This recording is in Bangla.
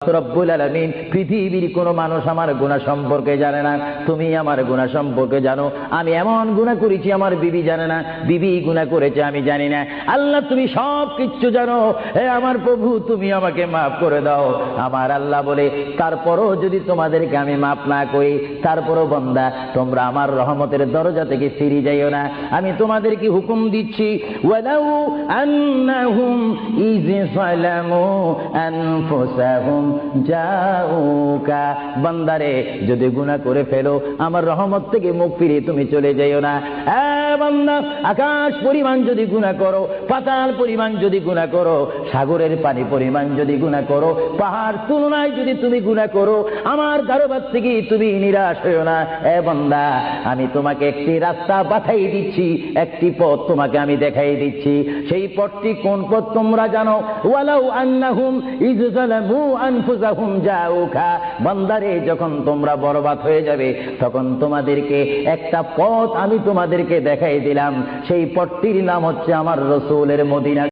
রব্বুল আলামিন পৃথিবীর কোনো মানুষ আমার গুনাহ সম্পর্কে জানে না, তুমি আমার গুনাহ সম্পর্কে জানো। আমি এমন গুনাহ করেছি আমার বিবি জানে না, বিবি গুনাহ করেছে আমি জানি না। আল্লাহ তুমি সব কিচ্ছু জানো, হে আমার প্রভু তুমি আমাকে মাফ করে দাও। আমার আল্লাহ বলে তারপরও যদি তোমাদেরকে আমি মাফ না করি, তারপরও বান্দা তোমরা আমার রহমতের দরজা থেকে ফিরে যাইও না। আমি তোমাদেরকে হুকুম দিচ্ছি, ওয়ালাউ আন্নাহুম ইয যালামু আনফুসাহুম জাউকা, বান্দারে যদি গুনাহ করে ফেলো আমার রহমত থেকে মুখ ফিরিয়ে তুমি চলে যাইও না। বান্দা আকাশ পরিমাণ যদি গুনাহ করো, পাতাল পরিমাণ যদি গুনাহ করো, সাগরের পানি পরিমাণ যদি গুনাহ করো, পাহাড় তুলনায় যদি তুমি গুনাহ করো, আমার দরবার থেকে তুমি নিরাশ হইও না। বান্দা আমি তোমাকে একটি রাস্তা পাঠাই দিচ্ছি, একটি পথ তোমাকে আমি দেখাই দিচ্ছি। সেই পথটি কোন পথ তোমরা জানো? ওয়ালাউ আন্নাহুম ইয যালামু আনফুসাহুম জাউকা, বান্দারে যখন তোমরা বরবাদ হয়ে যাবে তখন তোমাদেরকে একটা পথ আমি তোমাদেরকে দেখাই দিলাম, সেই পথটির নাম হচ্ছে আমার রাসূলের মদিনা।